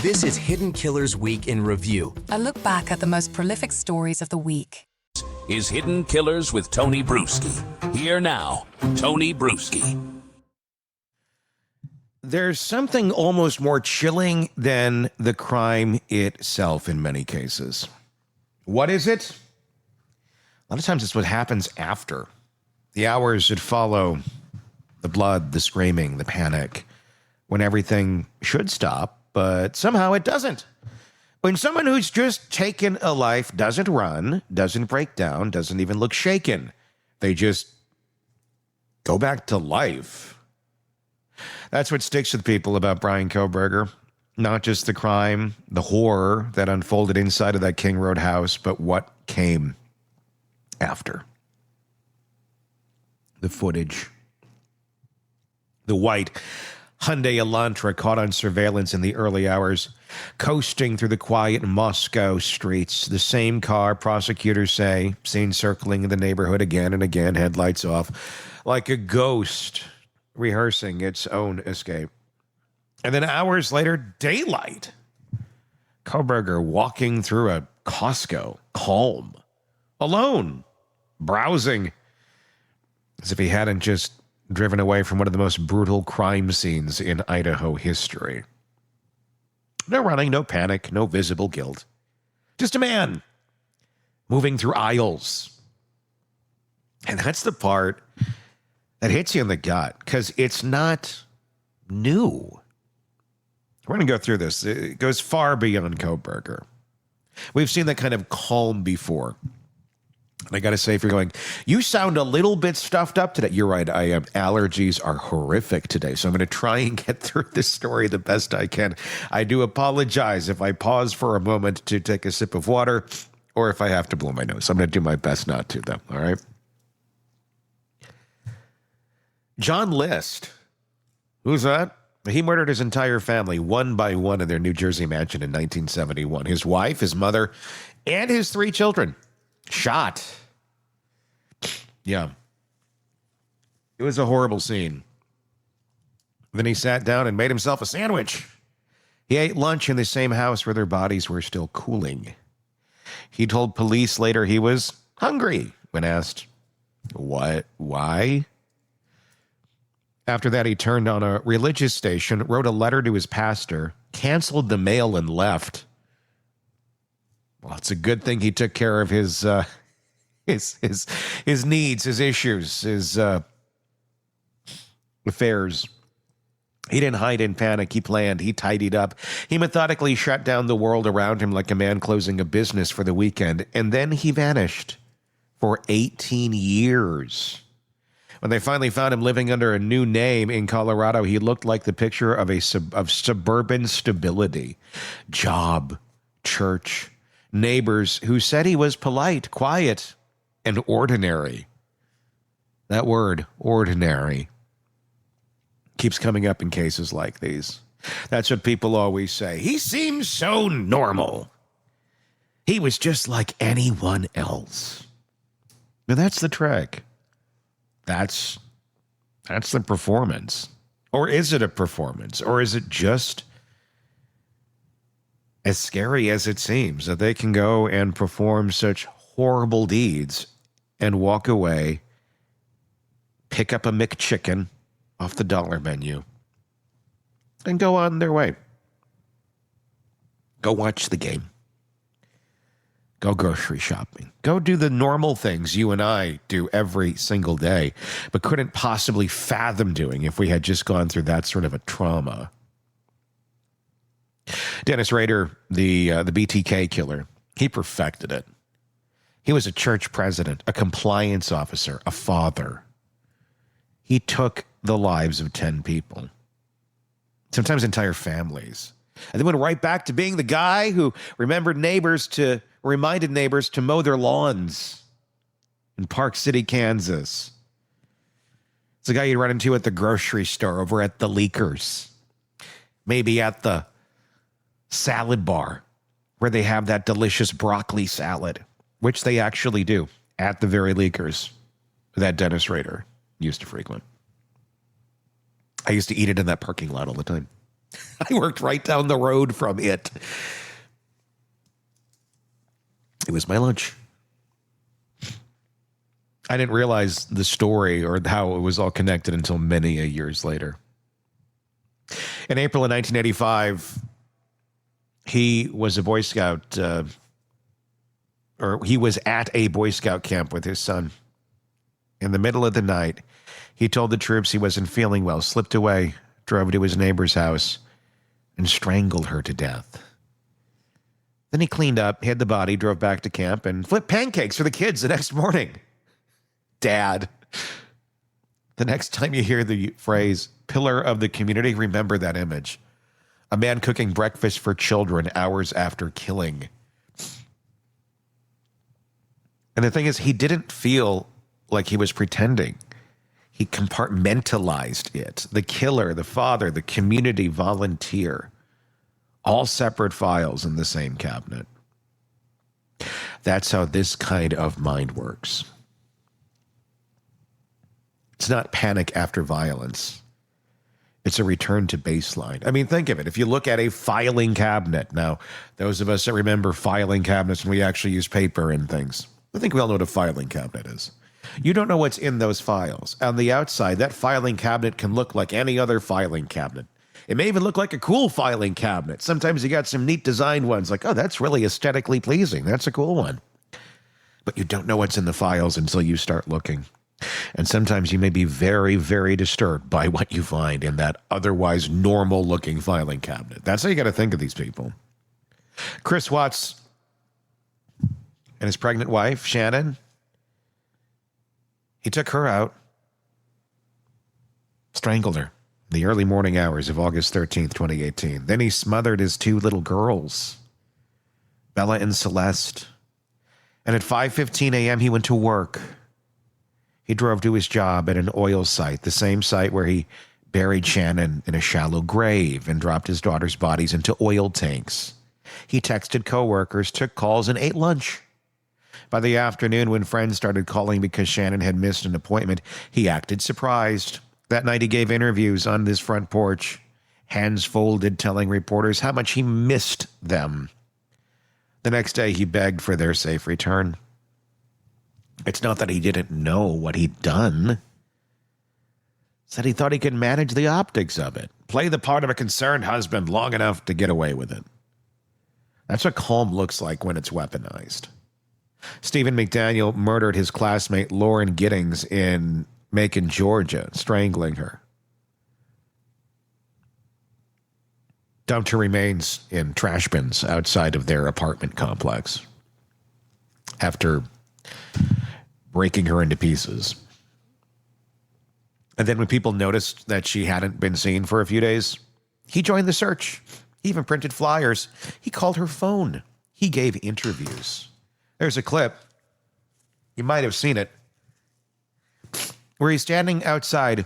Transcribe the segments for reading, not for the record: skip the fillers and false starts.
This is Hidden Killers Week in Review. A look back at the most prolific stories of the week. Is Hidden Killers with Tony Brueski. Here now, Tony Brueski. There's something almost more chilling than the crime itself in many cases. What is it? A lot of times it's what happens after. The hours that follow, the blood, the screaming, the panic, when everything should stop, but somehow it doesn't. When someone who's just taken a life doesn't run, doesn't break down, doesn't even look shaken, they just go back to life. That's what sticks with people about Bryan Kohberger. Not just the crime, the horror that unfolded inside of that King Road house, but what came after. The footage. The white Hyundai Elantra caught on surveillance in the early hours, coasting through the quiet Moscow streets. The same car, prosecutors say, seen circling in the neighborhood again and again, headlights off, like a ghost rehearsing its own escape. And then hours later, daylight. Kohberger walking through a Costco, calm, alone, browsing, as if he hadn't just driven away from one of the most brutal crime scenes in Idaho history. No running, no panic, no visible guilt. Just a man moving through aisles. And that's the part that hits you in the gut, because it's not new. We're going to go through this. It goes far beyond Kohberger. We've seen that kind of calm before. And I got to say, if you're going, you sound a little bit stuffed up today. You're right. I am. Allergies are horrific today. So I'm going to try and get through this story the best I can. I do apologize if I pause for a moment to take a sip of water or if I have to blow my nose. I'm going to do my best not to, though. All right. John List. Who's that? He murdered his entire family one by one in their New Jersey mansion in 1971. His wife, his mother, and his 3 children. Shot. Yeah. It was a horrible scene. Then he sat down and made himself a sandwich. He ate lunch in the same house where their bodies were still cooling. He told police later he was hungry when asked, "What? Why?" After that, he turned on a religious station, wrote a letter to his pastor, canceled the mail, and left. Well, it's a good thing he took care of his needs, his issues, his affairs. He didn't hide in panic. He planned. He tidied up. He methodically shut down the world around him like a man closing a business for the weekend. And then he vanished for 18 years. When they finally found him living under a new name in Colorado, he looked like the picture of suburban stability. Job, church, neighbors who said he was polite, quiet, and ordinary. That word, ordinary, keeps coming up in cases like these. That's what people always say. He seems so normal. He was just like anyone else. Now that's the trick. That's the performance. Or is it a performance? Or is it just as scary as it seems that they can go and perform such horrible deeds and walk away, pick up a McChicken off the dollar menu, and go on their way? Go watch the game. Go grocery shopping. Go do the normal things you and I do every single day, but couldn't possibly fathom doing if we had just gone through that sort of a trauma. Dennis Rader, the BTK killer, he perfected it. He was a church president, a compliance officer, a father. He took the lives of 10 people, sometimes entire families, and then went right back to being the guy who reminded neighbors to mow their lawns in Park City, Kansas. It's the guy you'd run into at the grocery store, over at the Leakers, maybe at the salad bar where they have that delicious broccoli salad, which they actually do at the very Leakers that Dennis Rader used to frequent. I used to eat it in that parking lot all the time. I worked right down the road from it. It was my lunch. I didn't realize the story or how it was all connected until many years later. In April of 1985, he was a Boy Scout, or he was at a Boy Scout camp with his son. In the middle of the night, he told the troops he wasn't feeling well, slipped away, drove to his neighbor's house, and strangled her to death. Then he cleaned up, hid the body, drove back to camp, and flipped pancakes for the kids the next morning. Dad. The next time you hear the phrase, pillar of the community, remember that image. A man cooking breakfast for children hours after killing. And the thing is, he didn't feel like he was pretending. He compartmentalized it. The killer, the father, the community volunteer. All separate files in the same cabinet. That's how this kind of mind works. It's not panic after violence. It's a return to baseline. I mean, think of it. If you look at a filing cabinet, now, those of us that remember filing cabinets when we actually use paper and things, I think we all know what a filing cabinet is. You don't know what's in those files. On the outside, that filing cabinet can look like any other filing cabinet. It may even look like a cool filing cabinet. Sometimes you got some neat design ones like, oh, that's really aesthetically pleasing. That's a cool one. But you don't know what's in the files until you start looking. And sometimes you may be very, very disturbed by what you find in that otherwise normal-looking filing cabinet. That's how you got to think of these people. Chris Watts and his pregnant wife, Shannon, he took her out, strangled her in the early morning hours of August 13th, 2018. Then he smothered his two little girls, Bella and Celeste. And at 5:15 a.m., he went to work. He drove to his job at an oil site, the same site where he buried Shannon in a shallow grave and dropped his daughter's bodies into oil tanks. He texted coworkers, took calls, and ate lunch. By the afternoon, when friends started calling because Shannon had missed an appointment, he acted surprised. That night, he gave interviews on his front porch, hands folded, telling reporters how much he missed them. The next day, he begged for their safe return. It's not that he didn't know what he'd done. It's that he thought he could manage the optics of it, play the part of a concerned husband long enough to get away with it. That's what calm looks like when it's weaponized. Stephen McDaniel murdered his classmate Lauren Giddings in Macon, Georgia, strangling her. Dumped her remains in trash bins outside of their apartment complex after breaking her into pieces. And then when people noticed that she hadn't been seen for a few days, he joined the search. He even printed flyers. He called her phone. He gave interviews. There's a clip. You might have seen it, where he's standing outside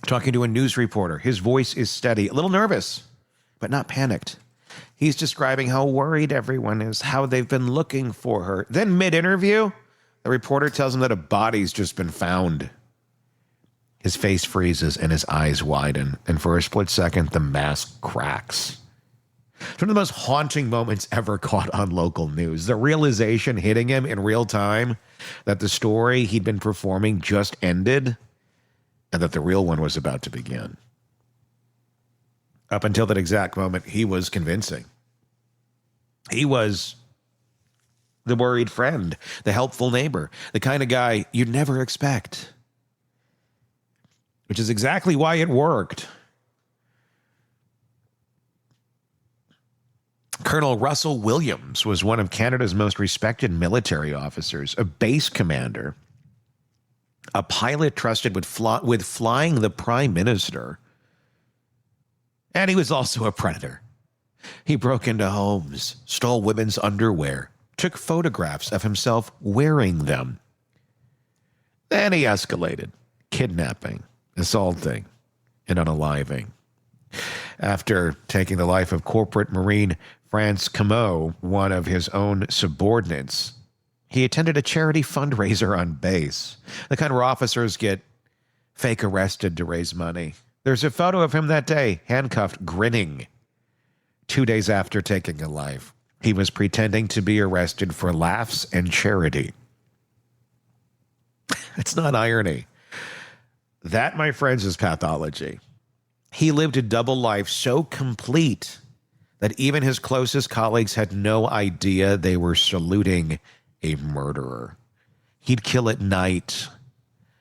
talking to a news reporter. His voice is steady, a little nervous, but not panicked. He's describing how worried everyone is, how they've been looking for her. Then mid-interview, the reporter tells him that a body's just been found. His face freezes and his eyes widen, and for a split second, the mask cracks. It's one of the most haunting moments ever caught on local news. The realization hitting him in real time that the story he'd been performing just ended and that the real one was about to begin. Up until that exact moment, he was convincing. He was the worried friend, the helpful neighbor, the kind of guy you'd never expect. Which is exactly why it worked. Colonel Russell Williams was one of Canada's most respected military officers, a base commander, a pilot trusted with flying the Prime Minister, and he was also a predator. He broke into homes, stole women's underwear, took photographs of himself wearing them. Then he escalated, kidnapping, assaulting, and unaliving. After taking the life of corporate Marine France Camo, one of his own subordinates, he attended a charity fundraiser on base, the kind where officers get fake arrested to raise money. There's a photo of him that day, handcuffed, grinning. 2 days after taking a life, he was pretending to be arrested for laughs and charity. It's not irony. That, my friends, is pathology. He lived a double life so complete that even his closest colleagues had no idea they were saluting a murderer. He'd kill at night,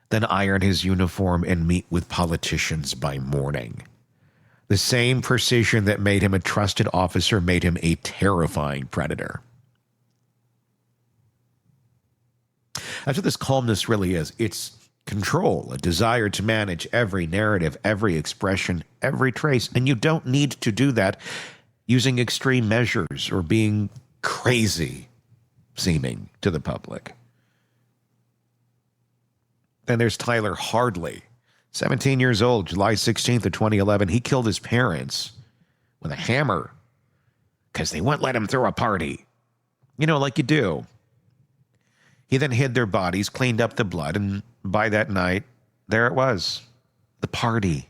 then iron his uniform and meet with politicians by morning. The same precision that made him a trusted officer made him a terrifying predator. That's what this calmness really is. It's control, a desire to manage every narrative, every expression, every trace. And you don't need to do that using extreme measures or being crazy seeming to the public. Then there's Tyler Hardley, 17 years old, July 16th of 2011. He killed his parents with a hammer because they wouldn't let him throw a party. You know, like you do. He then hid their bodies, cleaned up the blood, and by that night, there it was. The party.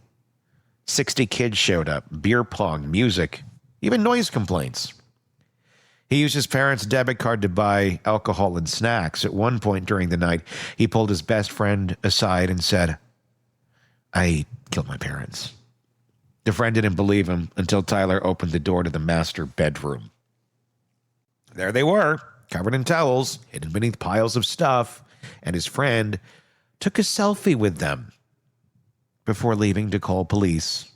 60 kids showed up, beer pong, music, even noise complaints. He used his parents' debit card to buy alcohol and snacks. At one point during the night, he pulled his best friend aside and said, "I killed my parents." The friend didn't believe him until Tyler opened the door to the master bedroom. There they were, covered in towels, hidden beneath piles of stuff, and his friend took a selfie with them before leaving to call police.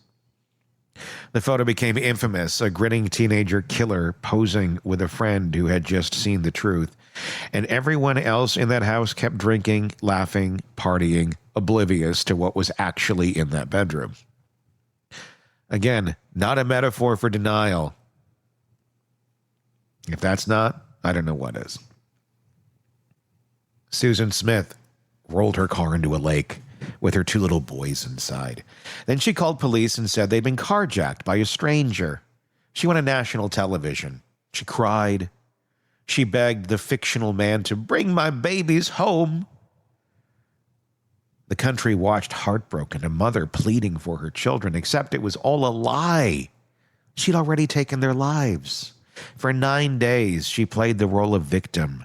The photo became infamous, a grinning teenager killer posing with a friend who had just seen the truth. And everyone else in that house kept drinking, laughing, partying, oblivious to what was actually in that bedroom. Again, not a metaphor for denial. If that's not, I don't know what is. Susan Smith rolled her car into a lake with her 2 little boys inside. Then she called police and said they'd been carjacked by a stranger. She went on national television. She cried. She begged the fictional man to bring my babies home. The country watched heartbroken, a mother pleading for her children, except it was all a lie. She'd already taken their lives. For 9 days, she played the role of victim,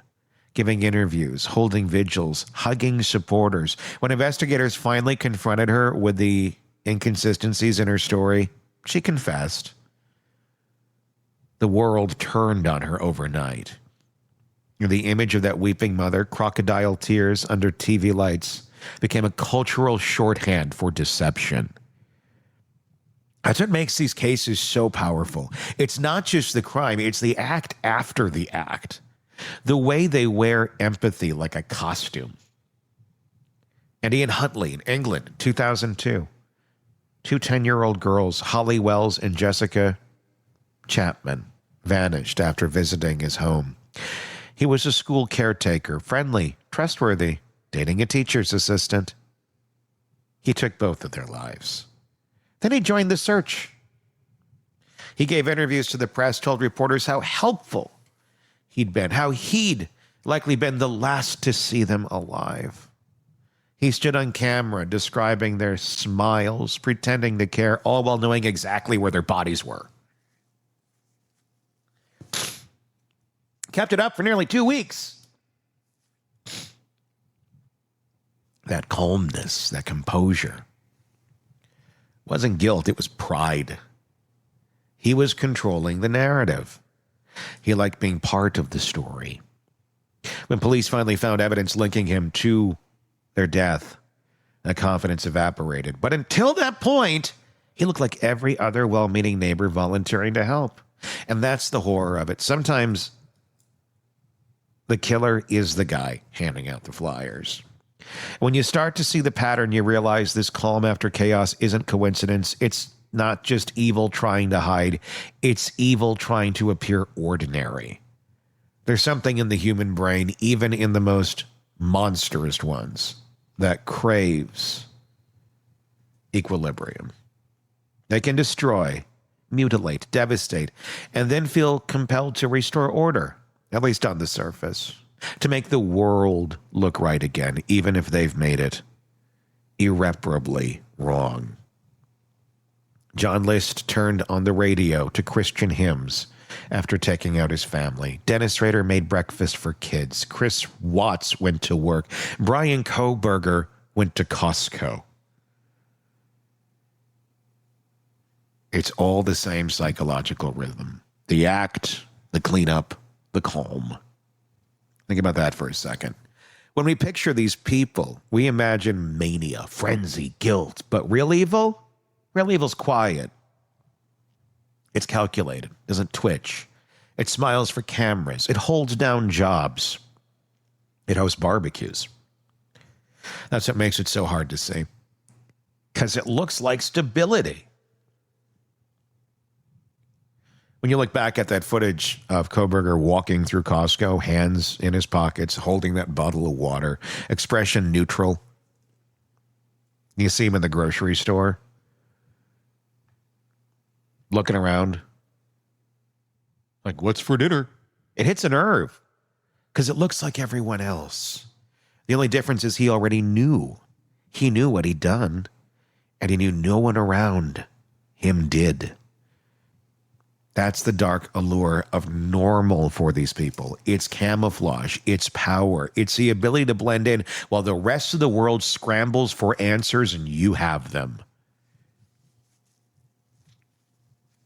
giving interviews, holding vigils, hugging supporters. When investigators finally confronted her with the inconsistencies in her story, she confessed. The world turned on her overnight. The image of that weeping mother, crocodile tears under TV lights, became a cultural shorthand for deception. That's what makes these cases so powerful. It's not just the crime, it's the act after the act. The way they wear empathy like a costume. And Ian Huntley in England, 2002. 2 10-year-old girls, Holly Wells and Jessica Chapman, vanished after visiting his home. He was a school caretaker, friendly, trustworthy, dating a teacher's assistant. He took both of their lives. Then he joined the search. He gave interviews to the press, told reporters how helpful he'd been, how he'd likely been the last to see them alive. He stood on camera describing their smiles, pretending to care, all while knowing exactly where their bodies were. Kept it up for nearly 2 weeks. That calmness, that composure, wasn't guilt, it was pride. He was controlling the narrative. He liked being part of the story. When police finally found evidence linking him to their death, that confidence evaporated. But until that point, he looked like every other well-meaning neighbor volunteering to help. And that's the horror of it. Sometimes the killer is the guy handing out the flyers. When you start to see the pattern, you realize this calm after chaos isn't coincidence. It's not just evil trying to hide. It's evil trying to appear ordinary. There's something in the human brain, even in the most monstrous ones, that craves equilibrium. They can destroy, mutilate, devastate, and then feel compelled to restore order, at least on the surface, to make the world look right again, even if they've made it irreparably wrong. John List turned on the radio to Christian hymns after taking out his family. Dennis Rader made breakfast for kids. Chris Watts went to work. Bryan Kohberger went to Costco. It's all the same psychological rhythm. The act, the cleanup, the calm. Think about that for a second. When we picture these people, we imagine mania, frenzy, guilt. But real evil's quiet. It's calculated, doesn't twitch. It smiles for cameras. It holds down jobs. It hosts barbecues. That's what makes it so hard to see. Because it looks like stability. When you look back at that footage of Kohberger walking through Costco, hands in his pockets, holding that bottle of water, expression neutral. You see him in the grocery store, looking around, like, what's for dinner? It hits a nerve because it looks like everyone else. The only difference is he already knew. He knew what he'd done, and he knew no one around him did. That's the dark allure of normal for these people. It's camouflage. It's power. It's the ability to blend in while the rest of the world scrambles for answers and you have them.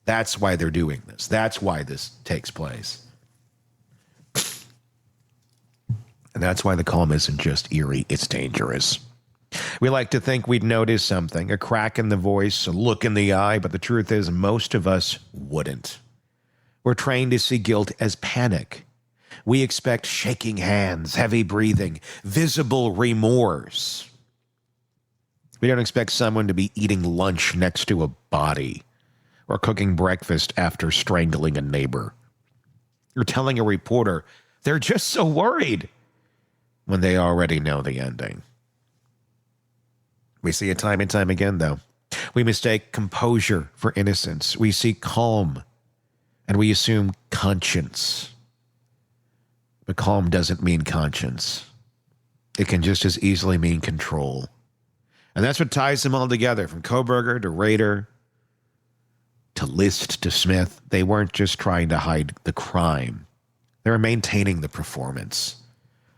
That's why they're doing this. That's why this takes place. And that's why the calm isn't just eerie, it's dangerous. We like to think we'd notice something, a crack in the voice, a look in the eye, but the truth is most of us wouldn't. We're trained to see guilt as panic. We expect shaking hands, heavy breathing, visible remorse. We don't expect someone to be eating lunch next to a body or cooking breakfast after strangling a neighbor. You're telling a reporter they're just so worried when they already know the ending. We see it time and time again, though. We mistake composure for innocence. We see calm, and we assume conscience. But calm doesn't mean conscience. It can just as easily mean control. And that's what ties them all together, from Kohberger to Rader to List to Smith. They weren't just trying to hide the crime. They were maintaining the performance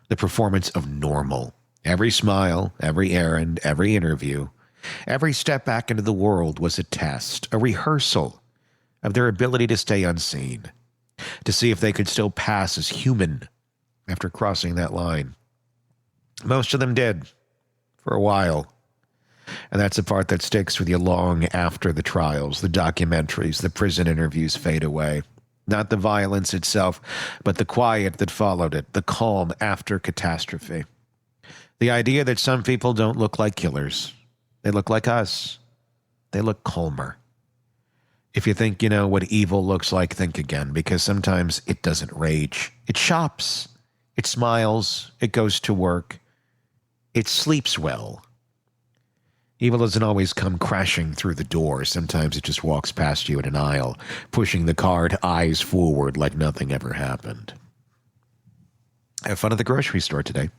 of normal. Every smile, every errand, every interview, every step back into the world was a test, a rehearsal of their ability to stay unseen, to see if they could still pass as human after crossing that line. Most of them did, for a while. And that's the part that sticks with you long after the trials, the documentaries, the prison interviews fade away. Not the violence itself, but the quiet that followed it, the calm after catastrophe. The idea that some people don't look like killers. They look like us. They look calmer. If you think you know what evil looks like, think again, because sometimes it doesn't rage. It shops. It smiles. It goes to work. It sleeps well. Evil doesn't always come crashing through the door. Sometimes it just walks past you in an aisle, pushing the cart eyes forward like nothing ever happened. Have fun at the grocery store today.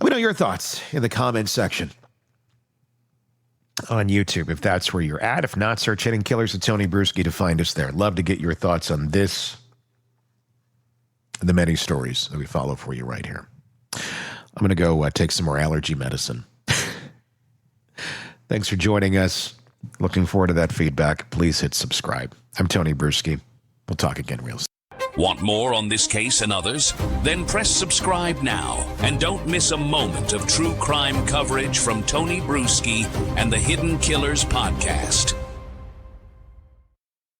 Let me know your thoughts in the comments section on YouTube, if that's where you're at. If not, search Hidden Killers with Tony Brueski to find us there. Love to get your thoughts on this and the many stories that we follow for you right here. I'm going to go take some more allergy medicine. Thanks for joining us. Looking forward to that feedback. Please hit subscribe. I'm Tony Brueski. We'll talk again real soon. Want more on this case and others? Then press subscribe now and don't miss a moment of true crime coverage from Tony Brueski and the Hidden Killers podcast.